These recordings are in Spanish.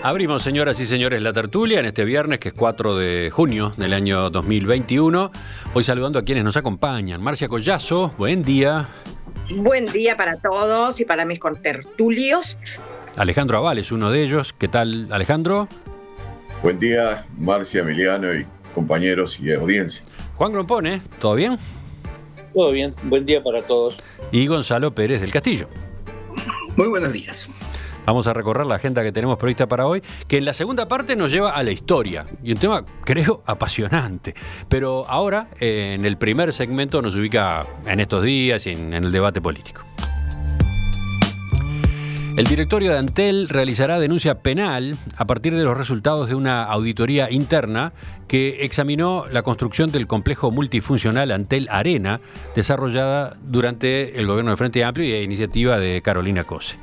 Abrimos, señoras y señores, la tertulia en este viernes, que es 4 de junio del año 2021. Hoy saludando a quienes nos acompañan. Marcia Collazo, buen día. Buen día para todos y para mis contertulios. Alejandro Aval es uno de ellos. ¿Qué tal, Alejandro? Buen día, Marcia, Emiliano y compañeros y audiencia. Juan Grompone, ¿todo bien? Todo bien, buen día para todos. Y Gonzalo Pérez del Castillo. Muy buenos días. Vamos a recorrer la agenda que tenemos prevista para hoy, que en la segunda parte nos lleva a la historia. Y un tema, creo, apasionante. Pero ahora, en el primer segmento, nos ubica en estos días y en el debate político. El directorio de Antel realizará denuncia penal a partir de los resultados de una auditoría interna que examinó la construcción del complejo multifuncional Antel Arena, desarrollada durante el gobierno del Frente Amplio y a iniciativa de Carolina Cose.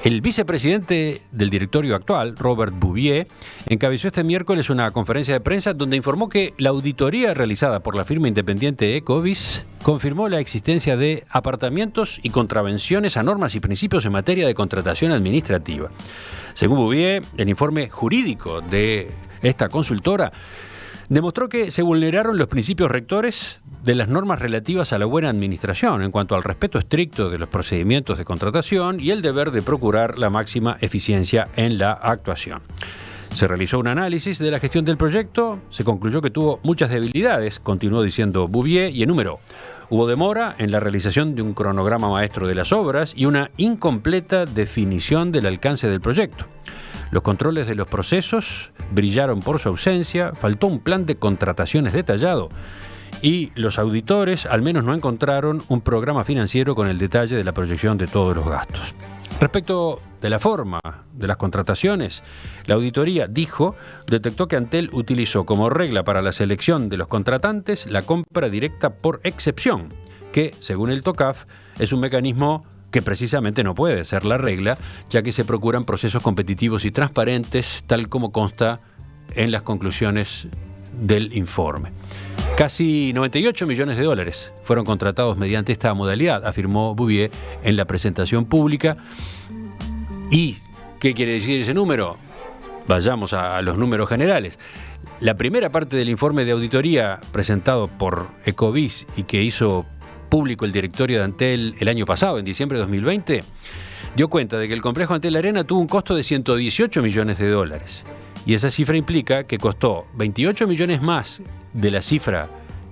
El vicepresidente del directorio actual, Robert Bouvier, encabezó este miércoles una conferencia de prensa donde informó que la auditoría realizada por la firma independiente Ecovis confirmó la existencia de apartamientos y contravenciones a normas y principios en materia de contratación administrativa. Según Bouvier, el informe jurídico de esta consultora demostró que se vulneraron los principios rectores de las normas relativas a la buena administración en cuanto al respeto estricto de los procedimientos de contratación y el deber de procurar la máxima eficiencia en la actuación. Se realizó un análisis de la gestión del proyecto, se concluyó que tuvo muchas debilidades, continuó diciendo Bouvier, y enumeró: hubo demora en la realización de un cronograma maestro de las obras y una incompleta definición del alcance del proyecto. Los controles de los procesos brillaron por su ausencia, faltó un plan de contrataciones detallado y los auditores al menos no encontraron un programa financiero con el detalle de la proyección de todos los gastos. Respecto de la forma de las contrataciones, la auditoría detectó que Antel utilizó como regla para la selección de los contratantes la compra directa por excepción, que, según el TOCAF, es un mecanismo que precisamente no puede ser la regla, ya que se procuran procesos competitivos y transparentes, tal como consta en las conclusiones del informe. Casi 98 millones de dólares fueron contratados mediante esta modalidad, afirmó Bouvier en la presentación pública. ¿Y qué quiere decir ese número? Vayamos a los números generales. La primera parte del informe de auditoría presentado por Ecovis y que hizo público el directorio de Antel el año pasado, en diciembre de 2020, dio cuenta de que el complejo Antel Arena tuvo un costo de 118 millones de dólares. Y esa cifra implica que costó 28 millones más de la cifra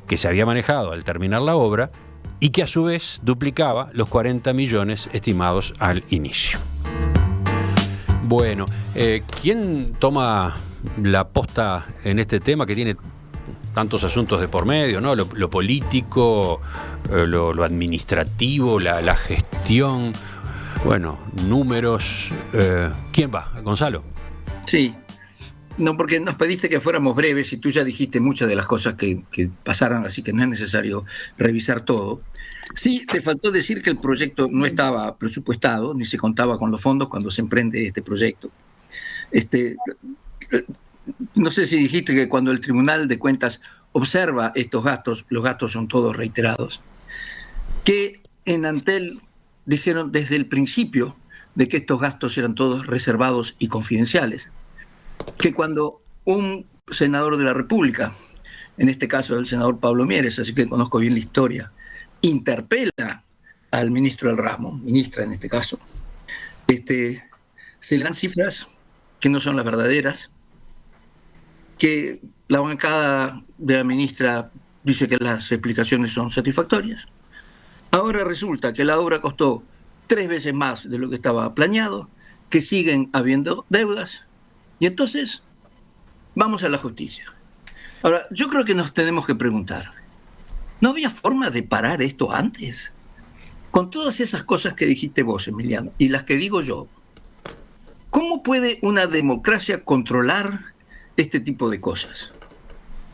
que se había manejado al terminar la obra y que a su vez duplicaba los 40 millones estimados al inicio. Bueno, ¿quién toma la posta en este tema que tiene tantos asuntos de por medio, ¿no? Lo político, lo administrativo, la gestión, bueno, números. ¿Quién va? ¿Gonzalo? Sí. No, porque nos pediste que fuéramos breves y tú ya dijiste muchas de las cosas que pasaron, así que no es necesario revisar todo. Sí, te faltó decir que el proyecto no estaba presupuestado, ni se contaba con los fondos cuando se emprende este proyecto. No sé si dijiste que cuando el Tribunal de Cuentas observa estos gastos, los gastos son todos reiterados. Que en Antel dijeron desde el principio de que estos gastos eran todos reservados y confidenciales. Que cuando un senador de la República, en este caso el senador Pablo Mieres, así que conozco bien la historia, interpela al ministro del ramo, ministra en este caso, se le dan cifras que no son las verdaderas, que la bancada de la ministra dice que las explicaciones son satisfactorias. Ahora resulta que la obra costó 3 veces más de lo que estaba planeado, que siguen habiendo deudas, y entonces vamos a la justicia. Ahora, yo creo que nos tenemos que preguntar, ¿no había forma de parar esto antes? Con todas esas cosas que dijiste vos, Emiliano, y las que digo yo, ¿cómo puede una democracia controlar este tipo de cosas?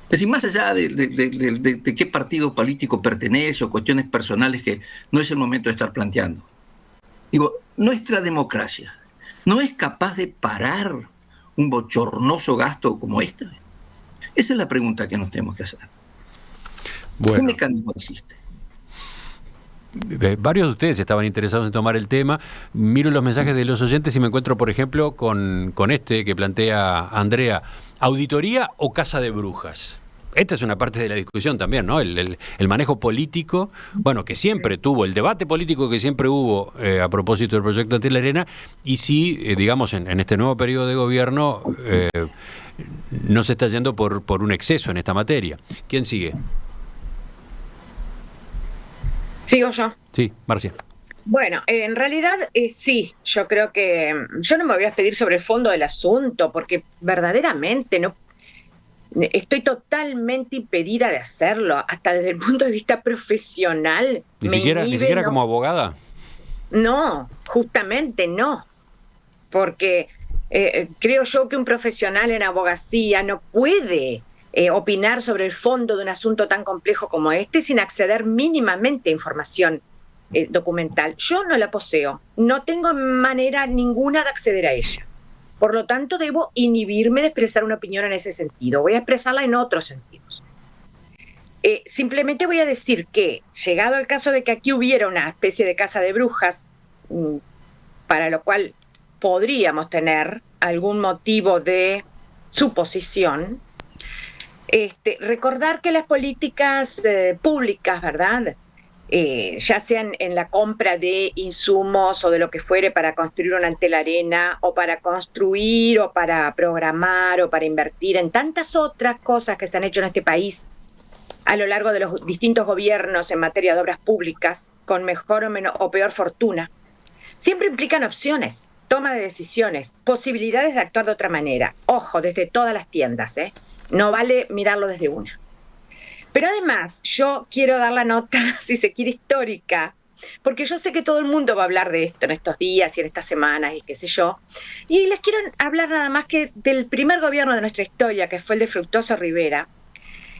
Es decir, más allá de qué partido político pertenece o cuestiones personales que no es el momento de estar planteando. Digo, nuestra democracia no es capaz de parar un bochornoso gasto como este. Esa es la pregunta que nos tenemos que hacer. Bueno. ¿Qué mecanismo existe? varios de ustedes estaban interesados en tomar el tema. Miro los mensajes de los oyentes y me encuentro, por ejemplo, con este que plantea Andrea: ¿auditoría o casa de brujas? Esta es una parte de la discusión también, ¿no? El manejo político, bueno, que siempre tuvo, el debate político que siempre hubo a propósito del proyecto Antel Arena, y si, digamos, en este nuevo periodo de gobierno no se está yendo por un exceso en esta materia. ¿Quién sigue? Sigo yo. Sí, Marcia. Bueno, en realidad sí, yo creo que yo no me voy a pedir sobre el fondo del asunto, porque verdaderamente no estoy totalmente impedida de hacerlo, hasta desde el punto de vista profesional. ¿Ni siquiera como abogada? No, justamente no, porque creo yo que un profesional en abogacía no puede opinar sobre el fondo de un asunto tan complejo como este sin acceder mínimamente a información documental. Yo no la poseo, no tengo manera ninguna de acceder a ella. Por lo tanto, debo inhibirme de expresar una opinión en ese sentido. Voy a expresarla en otros sentidos. Simplemente voy a decir que, llegado el caso de que aquí hubiera una especie de casa de brujas, para lo cual podríamos tener algún motivo de suposición, recordar que las políticas públicas, ¿verdad?, ya sean en la compra de insumos o de lo que fuere para construir una Antel Arena, o para construir, o para programar, o para invertir en tantas otras cosas que se han hecho en este país a lo largo de los distintos gobiernos en materia de obras públicas, con mejor o peor fortuna, siempre implican opciones, toma de decisiones, posibilidades de actuar de otra manera. Ojo, desde todas las tiendas, no vale mirarlo desde una. Pero además, yo quiero dar la nota, si se quiere, histórica, porque yo sé que todo el mundo va a hablar de esto en estos días y en estas semanas y qué sé yo, y les quiero hablar nada más que del primer gobierno de nuestra historia, que fue el de Fructuoso Rivera,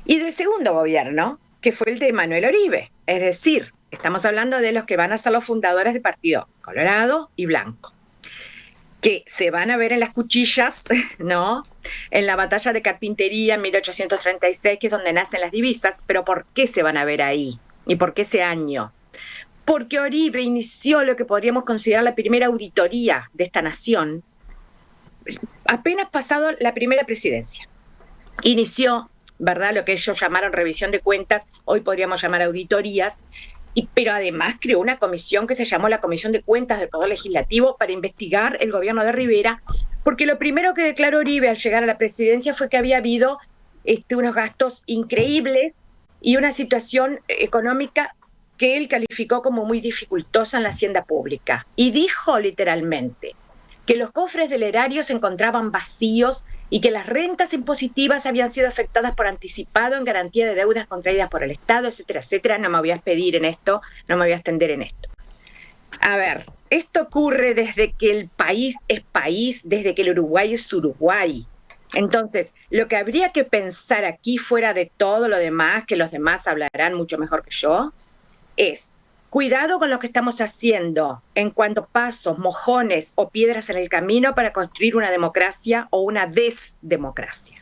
y del segundo gobierno, que fue el de Manuel Oribe. Es decir, estamos hablando de los que van a ser los fundadores del Partido Colorado y Blanco, que se van a ver en las cuchillas, ¿no?, en la batalla de Carpintería en 1836, que es donde nacen las divisas. Pero ¿por qué se van a ver ahí? ¿Y por qué ese año? Porque Oribe inició lo que podríamos considerar la primera auditoría de esta nación, apenas pasado la primera presidencia. Inició, ¿verdad?, lo que ellos llamaron revisión de cuentas, hoy podríamos llamar auditorías, pero además creó una comisión que se llamó la Comisión de Cuentas del Poder Legislativo para investigar el gobierno de Rivera, porque lo primero que declaró Oribe al llegar a la presidencia fue que había habido unos gastos increíbles y una situación económica que él calificó como muy dificultosa en la hacienda pública. Y dijo literalmente que los cofres del erario se encontraban vacíos y que las rentas impositivas habían sido afectadas por anticipado en garantía de deudas contraídas por el Estado, etcétera, etcétera. No me voy a expedir en esto, no me voy a extender en esto. A ver, esto ocurre desde que el país es país, desde que el Uruguay es Uruguay. Entonces, lo que habría que pensar aquí, fuera de todo lo demás, que los demás hablarán mucho mejor que yo, es cuidado con lo que estamos haciendo en cuanto a pasos, mojones o piedras en el camino para construir una democracia o una desdemocracia.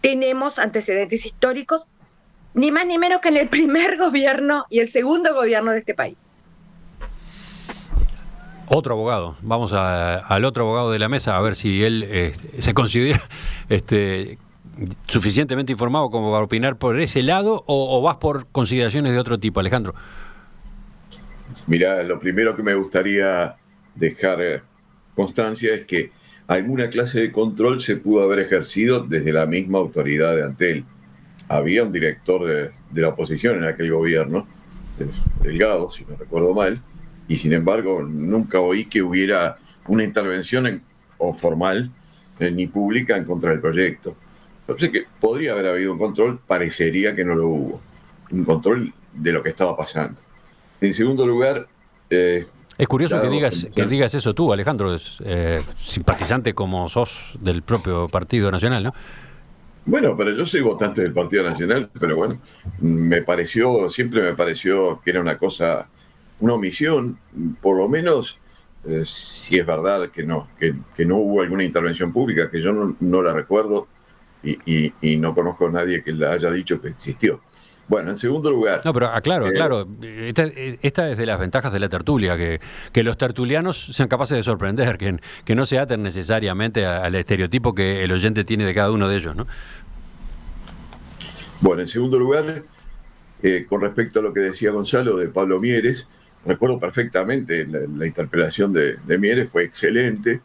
Tenemos antecedentes históricos, ni más ni menos que en el primer gobierno y el segundo gobierno de este país. Otro abogado, vamos al otro abogado de la mesa, a ver si él se considera suficientemente informado como para opinar por ese lado, o vas por consideraciones de otro tipo, Alejandro. Mira, lo primero que me gustaría dejar constancia es que alguna clase de control se pudo haber ejercido desde la misma autoridad de Antel. Había un director de la oposición en aquel gobierno, Delgado, si no recuerdo mal, y sin embargo nunca oí que hubiera una intervención formal ni pública en contra del proyecto. Entonces, que podría haber habido un control, parecería que no lo hubo. Un control de lo que estaba pasando. En segundo lugar... es curioso que digas eso tú, Alejandro, simpatizante como sos del propio Partido Nacional, ¿no? Bueno, pero yo soy votante del Partido Nacional, pero bueno, siempre me pareció que era una omisión, por lo menos, si es verdad que no hubo alguna intervención pública, que yo no la recuerdo y no conozco a nadie que la haya dicho que existió. Bueno, en segundo lugar... No, pero aclaro. Esta es de las ventajas de la tertulia, que los tertulianos sean capaces de sorprender, que no se aten necesariamente al estereotipo que el oyente tiene de cada uno de ellos, ¿no? Bueno, en segundo lugar, con respecto a lo que decía Gonzalo de Pablo Mieres, recuerdo perfectamente la interpelación de Mieres, fue excelente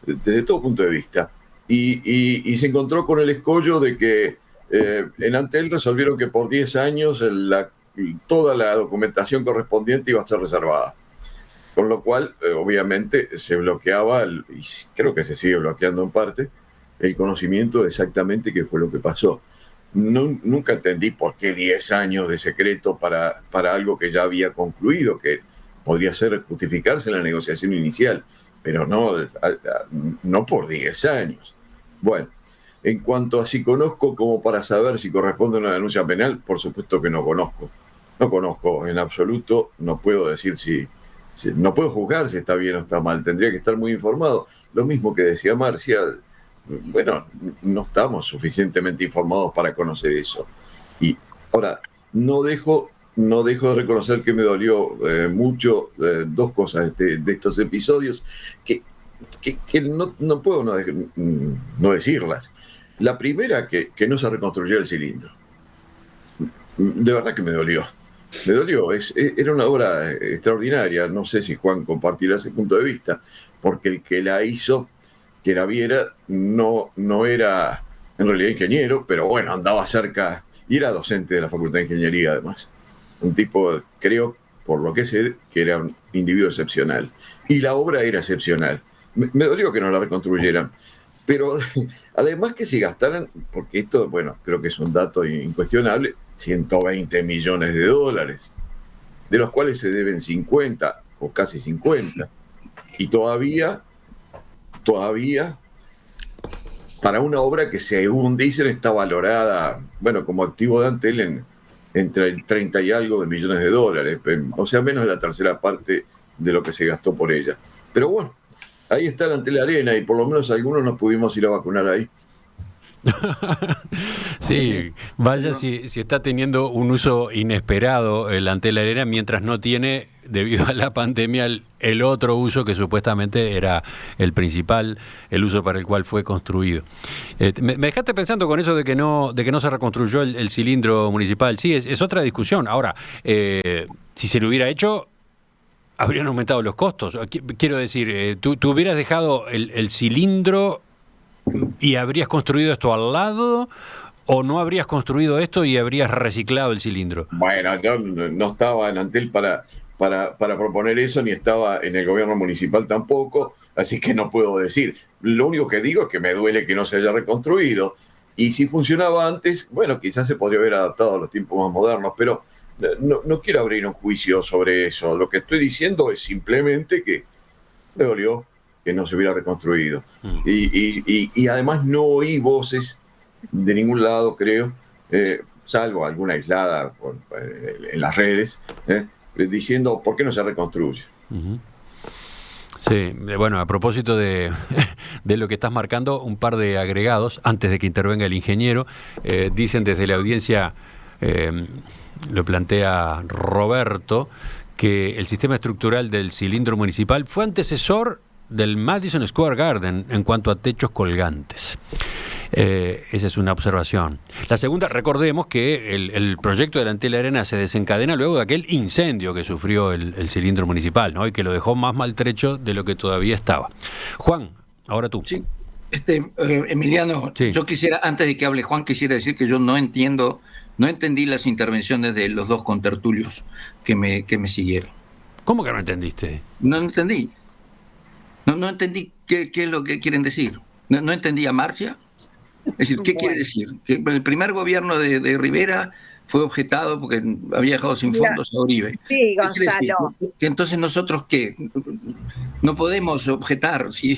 desde todo punto de vista. Y se encontró con el escollo de que en Antel resolvieron que por 10 años toda la documentación correspondiente iba a ser reservada. Con lo cual, obviamente, se bloqueaba, y creo que se sigue bloqueando en parte, el conocimiento de exactamente qué fue lo que pasó. Nunca entendí por qué 10 años de secreto para algo que ya había concluido, que podría justificarse en la negociación inicial, pero no por 10 años. Bueno, en cuanto a si conozco como para saber si corresponde a una denuncia penal, por supuesto que no conozco. No conozco en absoluto, no puedo decir no puedo juzgar si está bien o está mal, tendría que estar muy informado. Lo mismo que decía Marcia, bueno, no estamos suficientemente informados para conocer eso. Y ahora, no dejo de reconocer que me dolió mucho dos cosas de estos episodios que no puedo no decirlas. La primera, que no se reconstruyó el cilindro. De verdad que me dolió. Me dolió. Era una obra extraordinaria. No sé si Juan compartirá ese punto de vista, porque el que la hizo, que era Viera, no era en realidad ingeniero, pero bueno, andaba cerca y era docente de la Facultad de Ingeniería además. Un tipo, creo, por lo que sé, que era un individuo excepcional. Y la obra era excepcional. Me dolió que no la reconstruyeran. Pero además que se gastaran, porque esto, bueno, creo que es un dato incuestionable, 120 millones de dólares, de los cuales se deben 50 o casi 50. Y todavía, para una obra que según dicen está valorada, bueno, como activo de Antel entre 30 y algo de millones de dólares, o sea, menos de la tercera parte de lo que se gastó por ella. Pero bueno, ahí está la Antel Arena y por lo menos algunos nos pudimos ir a vacunar ahí. Sí, vaya si está teniendo un uso inesperado el Antel Arena mientras no tiene, debido a la pandemia, el otro uso que supuestamente era el principal, el uso para el cual fue construido. Me dejaste pensando con eso de que no se reconstruyó el cilindro municipal. Sí, es otra discusión. Ahora, si se lo hubiera hecho, habrían aumentado los costos. Quiero decir, tú hubieras dejado el cilindro y habrías construido esto al lado, o no habrías construido esto y habrías reciclado el cilindro. Bueno, yo no estaba en Antel para proponer eso, ni estaba en el gobierno municipal tampoco, así que no puedo decir. Lo único que digo es que me duele que no se haya reconstruido, y si funcionaba antes, bueno, quizás se podría haber adaptado a los tiempos más modernos, pero no quiero abrir un juicio sobre eso. Lo que estoy diciendo es simplemente que me dolió que no se hubiera reconstruido. Y además no oí voces de ningún lado, creo, salvo alguna aislada en las redes, diciendo ¿por qué no se reconstruye? Uh-huh. Sí, bueno, a propósito de lo que estás marcando, un par de agregados, antes de que intervenga el ingeniero, dicen desde la audiencia, lo plantea Roberto, que el sistema estructural del cilindro municipal fue antecesor del Madison Square Garden en cuanto a techos colgantes. Esa es una observación. La segunda, recordemos que el proyecto de la Antel Arena se desencadena luego de aquel incendio que sufrió el cilindro municipal, ¿no? Y que lo dejó más maltrecho de lo que todavía estaba. Juan, ahora tú. Sí, Emiliano, sí. Yo quisiera, antes de que hable Juan, quisiera decir que yo no entendí las intervenciones de los dos contertulios que me siguieron. ¿Cómo que no entendiste? No entendí. No entendí qué es lo que quieren decir. No entendí a Marcia. Es decir, ¿qué quiere decir? Que el primer gobierno de Rivera fue objetado porque había dejado sin fondos a Uribe. Sí, Gonzalo. Que entonces nosotros, ¿qué? No podemos objetar. ¿Sí?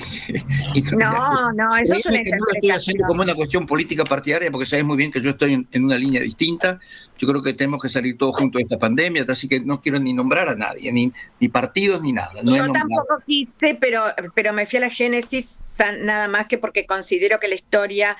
No, eso es una interpretación. No lo estoy haciendo como una cuestión política partidaria, porque sabes muy bien que yo estoy en una línea distinta. Yo creo que tenemos que salir todos juntos de esta pandemia, así que no quiero ni nombrar a nadie, ni partidos, ni nada. Yo tampoco quise, pero me fui a la génesis nada más que porque considero que la historia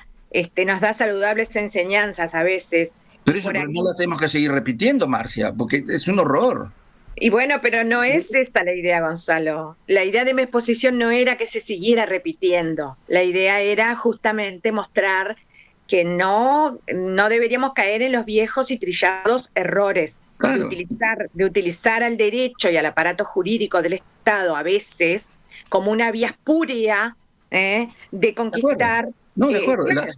nos da saludables enseñanzas a veces. Pero eso no la tenemos que seguir repitiendo, Marcia, porque es un horror. Y bueno, pero no es esa la idea, Gonzalo. La idea de mi exposición no era que se siguiera repitiendo. La idea era justamente mostrar que no deberíamos caer en los viejos y trillados errores Claro. de utilizar al derecho y al aparato jurídico del Estado a veces como una vía espuria de conquistar. De acuerdo. Claro.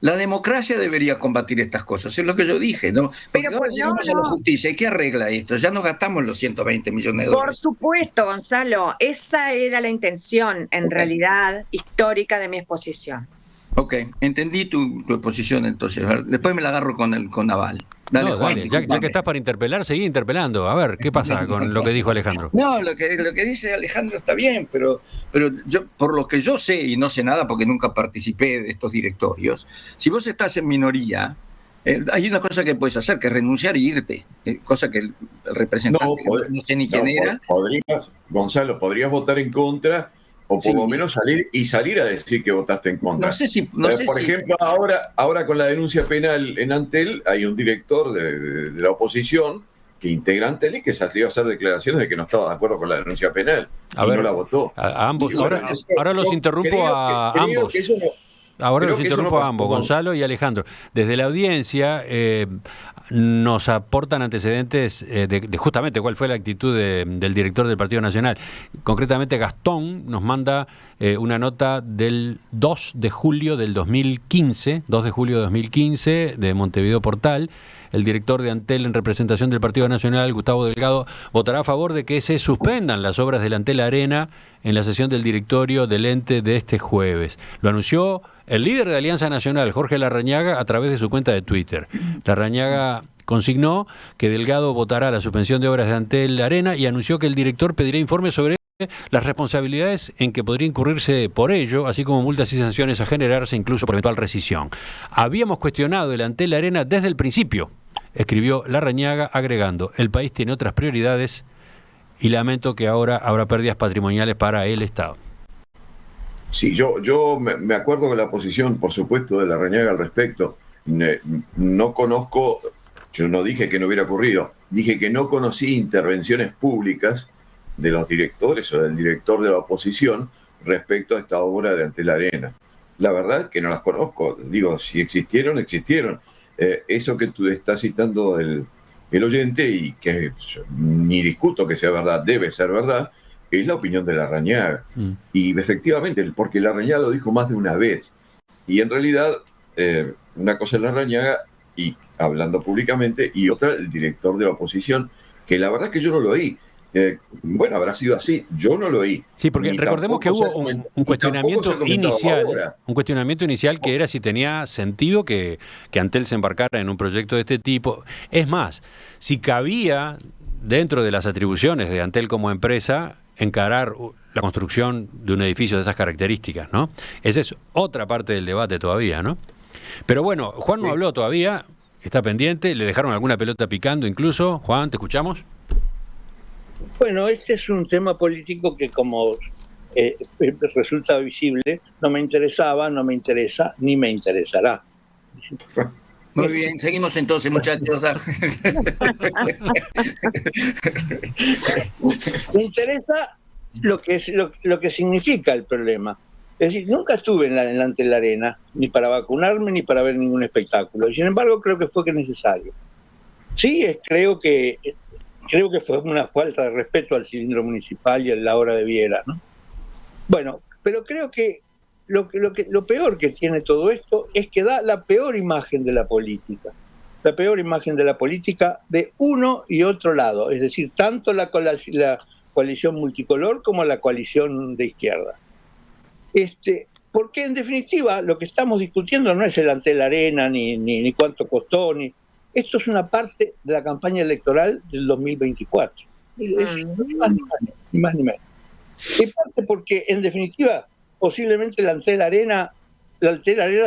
La democracia debería combatir estas cosas, es lo que yo dije, ¿no? Porque Pero ahora llegamos a la justicia, ¿y qué arregla esto? Ya no gastamos los 120 millones de Por dólares. supuesto, Gonzalo, esa era la intención, en realidad, histórica de mi exposición. Ok, entendí tu exposición entonces. A ver, después me la agarro con Naval. Dale, No, Juan. dale, ya que estás para interpelar, seguí interpelando. A ver, ¿qué pasa con lo que dijo Alejandro? No, lo que dice Alejandro está bien, pero yo, por lo que yo sé, y no sé nada porque nunca participé de estos directorios, si vos estás en minoría, hay una cosa que puedes hacer, que es renunciar y irte, cosa que el representante, no sé ni quién era. Gonzalo, podrías votar en contra o por lo menos salir a decir que votaste en contra. No sé si... por ejemplo, ahora con la denuncia penal en Antel, hay un director de la oposición que integra Antel y que salió a hacer declaraciones de que no estaba de acuerdo con la denuncia penal y no la votó. A ambos. Ahora los interrumpo a ambos. Ahora los interrumpo a ambos, Gonzalo y Alejandro. Desde la audiencia nos aportan antecedentes de justamente cuál fue la actitud del director del Partido Nacional. Concretamente, Gastón nos manda una nota del 2 de julio del 2015, 2 de julio de 2015, de Montevideo Portal. El director de Antel en representación del Partido Nacional, Gustavo Delgado, votará a favor de que se suspendan las obras del Antel Arena en la sesión del directorio del ente de este jueves. Lo anunció el líder de Alianza Nacional, Jorge Larrañaga, a través de su cuenta de Twitter. Larrañaga consignó que Delgado votará la suspensión de obras de Antel Arena y anunció que el director pedirá informes sobre las responsabilidades en que podría incurrirse por ello, así como multas y sanciones a generarse incluso por eventual rescisión. Habíamos cuestionado el Antel Arena desde el principio, escribió Larrañaga, agregando: el país tiene otras prioridades y lamento que ahora habrá pérdidas patrimoniales para el Estado. Sí, yo me acuerdo de la posición, por supuesto, de Larrañaga al respecto. No conozco, yo no dije que no hubiera ocurrido, dije que no conocí intervenciones públicas de los directores o del director de la oposición respecto a esta obra de Antel Arena. La verdad es que no las conozco. Digo, si existieron, existieron. Eso que tú estás citando el oyente, y que ni discuto que sea verdad, debe ser verdad, es la opinión de Larrañaga. Y efectivamente, porque Larrañaga lo dijo más de una vez. Y en realidad, una cosa es Larrañaga, y hablando públicamente, y otra el director de la oposición, que la verdad es que yo no lo oí. Bueno, habrá sido así, yo no lo oí. Sí, porque recordemos que hubo un cuestionamiento inicial que era si tenía sentido que Antel se embarcara en un proyecto de este tipo. Es más, si cabía dentro de las atribuciones de Antel como empresa encarar la construcción de un edificio de esas características, ¿no? Esa es otra parte del debate todavía, ¿no? Pero bueno, Juan no habló todavía, está pendiente, le dejaron alguna pelota picando incluso. Juan, ¿te escuchamos? Bueno, este es un tema político que, como resulta visible, no me interesaba, no me interesa, ni me interesará. Muy bien, seguimos entonces, muchachos. Me interesa lo que significa el problema. Es decir, nunca estuve en la Antel Arena, ni para vacunarme, ni para ver ningún espectáculo. Y sin embargo, creo que fue necesario. Sí, creo que fue una falta de respeto al cilindro municipal y a la hora de Viera, ¿no? Bueno, pero creo que lo peor que tiene todo esto es que da la peor imagen de la política. La peor imagen de la política de uno y otro lado. Es decir, tanto la coalición multicolor como la coalición de izquierda. Porque en definitiva lo que estamos discutiendo no es el Antel Arena, ni cuánto costó, esto es una parte de la campaña electoral del 2024. Es ni más ni menos. Y parte porque, en definitiva, posiblemente la Antel Arena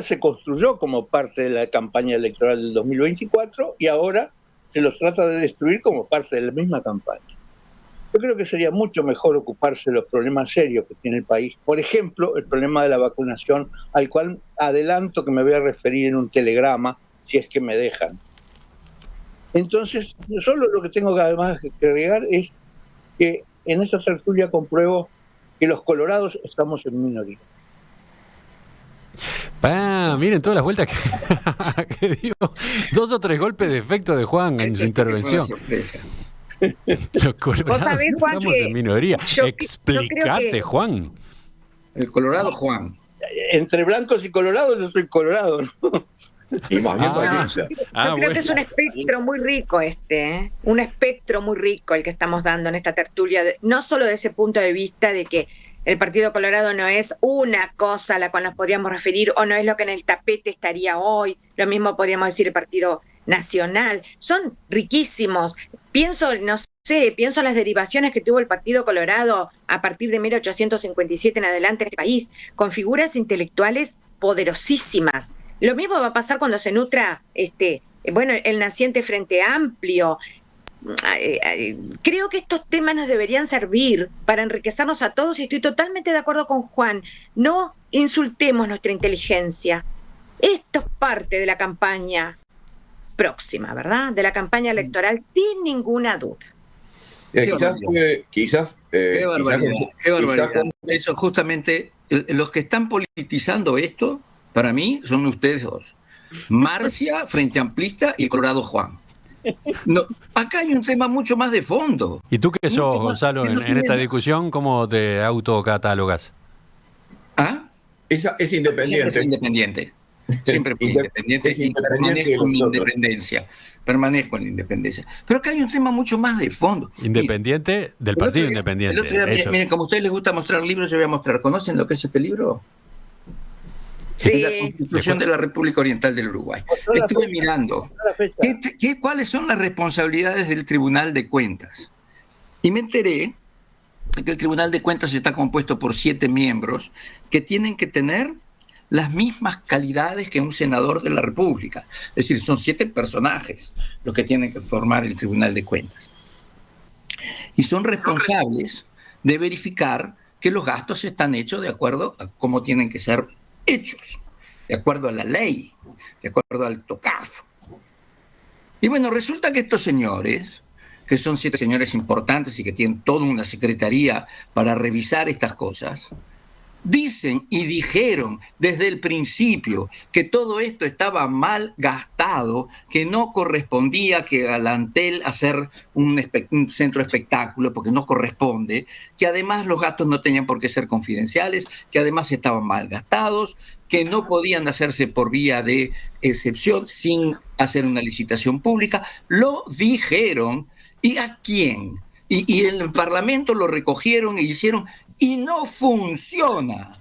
se construyó como parte de la campaña electoral del 2024 y ahora se los trata de destruir como parte de la misma campaña. Yo creo que sería mucho mejor ocuparse de los problemas serios que tiene el país. Por ejemplo, el problema de la vacunación, al cual adelanto que me voy a referir en un telegrama, si es que me dejan. Entonces, solo lo que tengo que además que agregar es que en esta tertulia compruebo que los colorados estamos en minoría. Miren todas las vueltas que dio. 2 o 3 golpes de efecto de Juan en su intervención. Los colorados sabés, Juan, estamos en minoría. yo Explicate, creo que... Juan. El colorado Juan. Entre blancos y colorados yo soy colorado, ¿no? Y más bien Yo creo que es un espectro muy rico un espectro muy rico el que estamos dando en esta tertulia, no solo de ese punto de vista de que el Partido Colorado no es una cosa a la cual nos podríamos referir o no es lo que en el tapete estaría hoy, lo mismo podríamos decir el Partido Nacional, son riquísimos. Pienso en las derivaciones que tuvo el Partido Colorado a partir de 1857 en adelante en este país, con figuras intelectuales poderosísimas. Lo mismo va a pasar cuando se nutra el naciente Frente Amplio. Creo que estos temas nos deberían servir para enriquecernos a todos y estoy totalmente de acuerdo con Juan. No insultemos nuestra inteligencia. Esto es parte de la campaña próxima, ¿verdad? De la campaña electoral, sin ninguna duda. Quizás. Qué barbaridad. Eso justamente, los que están politizando esto, para mí, son ustedes dos. Marcia, Frente Amplista y Colorado Juan. No, acá hay un tema mucho más de fondo. ¿Y tú qué sos, Gonzalo, en esta discusión? ¿Cómo te autocatalogas? ¿Ah? Es independiente. Siempre fui independiente. Siempre fui independiente y permanezco en mi independencia. Permanezco en la independencia. Pero acá hay un tema mucho más de fondo. Independiente del Partido Independiente. Miren, como a ustedes les gusta mostrar libros, yo voy a mostrar. ¿Conocen lo que es este libro? Sí. Es la Constitución de la República Oriental del Uruguay. Estuve mirando cuáles son las responsabilidades del Tribunal de Cuentas. Y me enteré que el Tribunal de Cuentas está compuesto por 7 miembros que tienen que tener las mismas calidades que un senador de la República. Es decir, son 7 personajes los que tienen que formar el Tribunal de Cuentas. Y son responsables de verificar que los gastos están hechos de acuerdo a cómo tienen que ser hechos, de acuerdo a la ley, de acuerdo al TOCAF. Y bueno, resulta que estos señores, que son 7 señores importantes y que tienen toda una secretaría para revisar estas cosas, dicen y dijeron desde el principio que todo esto estaba mal gastado, que no correspondía que a la Antel hacer un centro de espectáculo, porque no corresponde, que además los gastos no tenían por qué ser confidenciales, que además estaban mal gastados, que no podían hacerse por vía de excepción sin hacer una licitación pública. Lo dijeron. ¿Y a quién? Y en el Parlamento lo recogieron y hicieron... Y no funciona.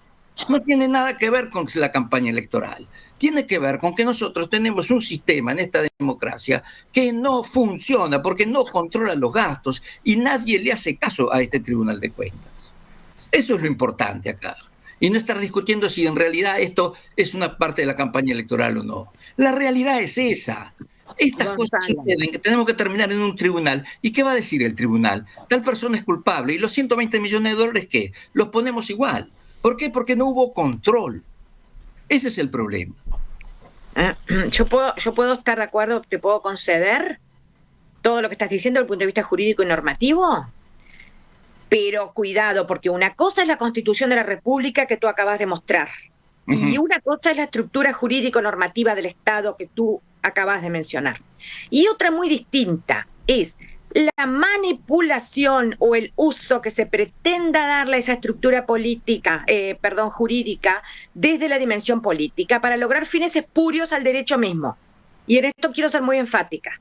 No tiene nada que ver con la campaña electoral. Tiene que ver con que nosotros tenemos un sistema en esta democracia que no funciona porque no controla los gastos y nadie le hace caso a este Tribunal de Cuentas. Eso es lo importante acá. Y no estar discutiendo si en realidad esto es una parte de la campaña electoral o no. La realidad es esa. Estas cosas suceden, que tenemos que terminar en un tribunal. ¿Y qué va a decir el tribunal? Tal persona es culpable. ¿Y los 120 millones de dólares qué? Los ponemos igual. ¿Por qué? Porque no hubo control. Ese es el problema. Yo puedo estar de acuerdo, te puedo conceder todo lo que estás diciendo desde el punto de vista jurídico y normativo, pero cuidado, porque una cosa es la Constitución de la República que tú acabas de mostrar. Y una cosa es la estructura jurídico-normativa del Estado que tú acabas de mencionar. Y otra muy distinta es la manipulación o el uso que se pretenda darle a esa estructura jurídica desde la dimensión política para lograr fines espurios al derecho mismo. Y en esto quiero ser muy enfática.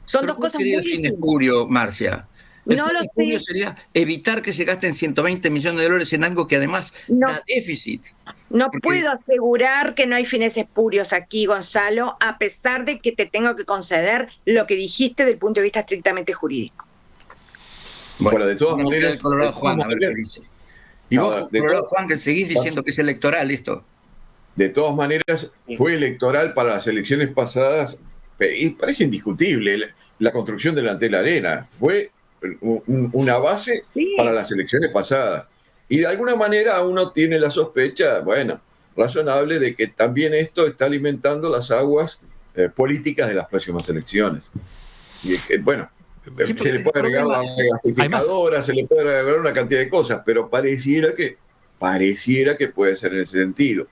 Son dos cosas muy distintas. ¿Qué sería el fin espurio, Marcia? El fin espurio sería evitar que se gasten 120 millones de dólares en algo que además da déficit. No puedo asegurar que no hay fines espurios aquí, Gonzalo, a pesar de que te tengo que conceder lo que dijiste desde el punto de vista estrictamente jurídico. Bueno, de todas maneras... Colorado Juan, a ver qué dice. Y vos, Colorado Juan, que seguís diciendo que es electoral esto. De todas maneras, fue electoral para las elecciones pasadas, y parece indiscutible, la construcción de la Antel Arena fue una base para las elecciones pasadas. Y de alguna manera uno tiene la sospecha, razonable, de que también esto está alimentando las aguas políticas de las próximas elecciones. Y bueno, Sí, se le puede agregar la gasificadora, se le puede agregar una cantidad de cosas, pero pareciera que puede ser en ese sentido.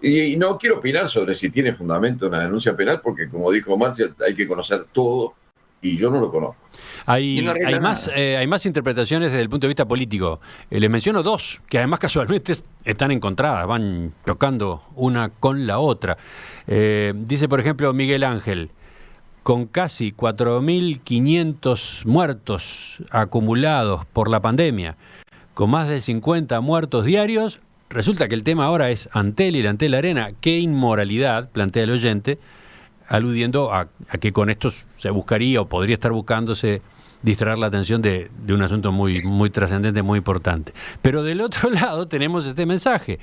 Y no quiero opinar sobre si tiene fundamento una denuncia penal, porque como dijo Marcia, hay que conocer todo, y yo no lo conozco. Hay No más interpretaciones desde el punto de vista político. Les menciono dos, que además casualmente están encontradas, van chocando una con la otra. Dice, por ejemplo, Miguel Ángel, con casi 4.500 muertos acumulados por la pandemia, con más de 50 muertos diarios, resulta que el tema ahora es Antel y la Antel Arena. ¡Qué inmoralidad!, plantea el oyente, aludiendo a que con esto se buscaría o podría estar buscándose distraer la atención de un asunto muy, muy trascendente, muy importante. Pero del otro lado tenemos este mensaje.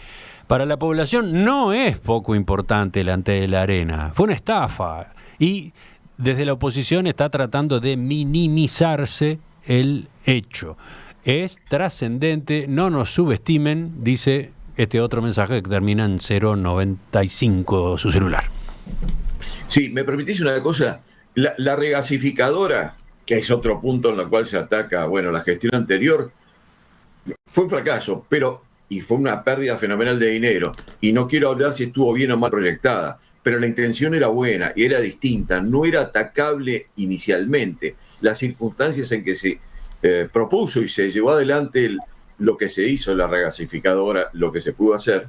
Para la población no es poco importante la Antel Arena. Fue una estafa. Y desde la oposición está tratando de minimizarse el hecho. Es trascendente, no nos subestimen, dice este otro mensaje que termina en 095 su celular. Sí, me permitís una cosa, la regasificadora, que es otro punto en el cual se ataca, bueno, la gestión anterior, fue un fracaso, y fue una pérdida fenomenal de dinero, y no quiero hablar si estuvo bien o mal proyectada, pero la intención era buena y era distinta, no era atacable inicialmente. Las circunstancias en que se propuso y se llevó adelante lo que se hizo en la regasificadora, lo que se pudo hacer,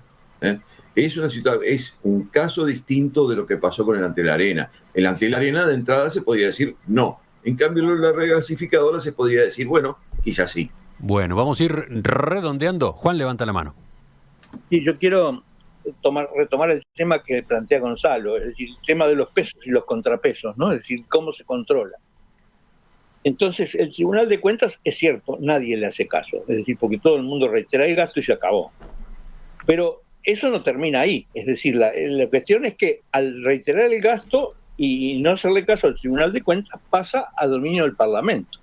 es un caso distinto de lo que pasó con el Antel Arena. El Antel Arena de entrada se podía decir no. En cambio, la regasificadora se podía decir, bueno, quizás sí. Bueno, vamos a ir redondeando. Juan, levanta la mano. Sí, yo quiero retomar el tema que plantea Gonzalo, es decir, el tema de los pesos y los contrapesos, ¿no? Es decir, cómo se controla. Entonces, el Tribunal de Cuentas, es cierto, nadie le hace caso, es decir, porque todo el mundo reitera el gasto y se acabó. Pero eso no termina ahí, es decir, la cuestión es que al reiterar el gasto y no hacerle caso al Tribunal de Cuentas, pasa a dominio del Parlamento.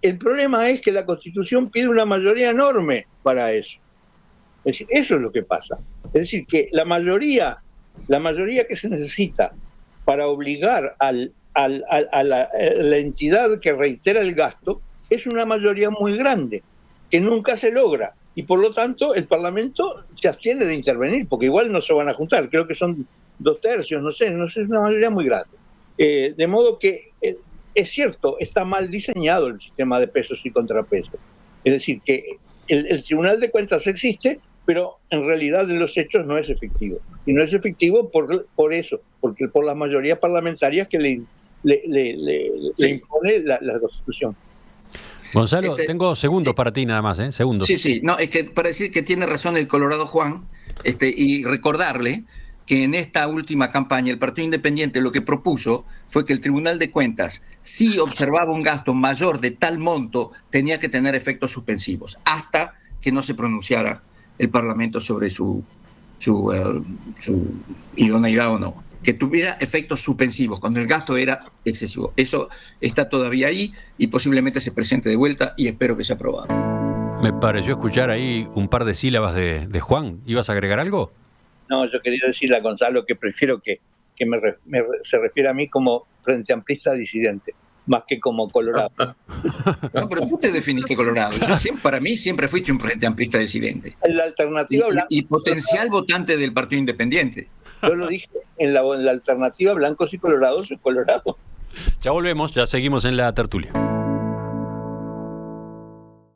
El problema es que la Constitución pide una mayoría enorme para eso. Es decir, eso es lo que pasa. Es decir, que la mayoría que se necesita para obligar a la entidad que reitera el gasto es una mayoría muy grande, que nunca se logra. Y por lo tanto, el Parlamento se abstiene de intervenir, porque igual no se van a juntar. Creo que son 2/3, no sé, es una mayoría muy grande. De modo que, es cierto, está mal diseñado el sistema de pesos y contrapesos. Es decir, que el Tribunal de Cuentas existe, pero en realidad en los hechos no es efectivo. Y no es efectivo por eso, porque por las mayorías parlamentarias que le impone la Constitución. Gonzalo, tengo segundos para ti nada más, ¿eh? Segundos. Sí, no, es que para decir que tiene razón el Colorado Juan, y recordarle que en esta última campaña el Partido Independiente lo que propuso fue que el Tribunal de Cuentas, si observaba un gasto mayor de tal monto, tenía que tener efectos suspensivos, hasta que no se pronunciara el Parlamento sobre su idoneidad o no, que tuviera efectos suspensivos cuando el gasto era excesivo. Eso está todavía ahí y posiblemente se presente de vuelta y espero que sea aprobado. Me pareció escuchar ahí un par de sílabas de Juan. ¿Ibas a agregar algo? No, yo quería decirle a Gonzalo que prefiero que se refiera a mí como frente amplista disidente, más que como colorado. No, pero tú te definiste colorado. Para mí siempre fuiste un frente amplista disidente. La alternativa y potencial votante del Partido Independiente. Yo lo dije, en la alternativa blancos y colorados, soy colorado. Ya volvemos, ya seguimos en la tertulia.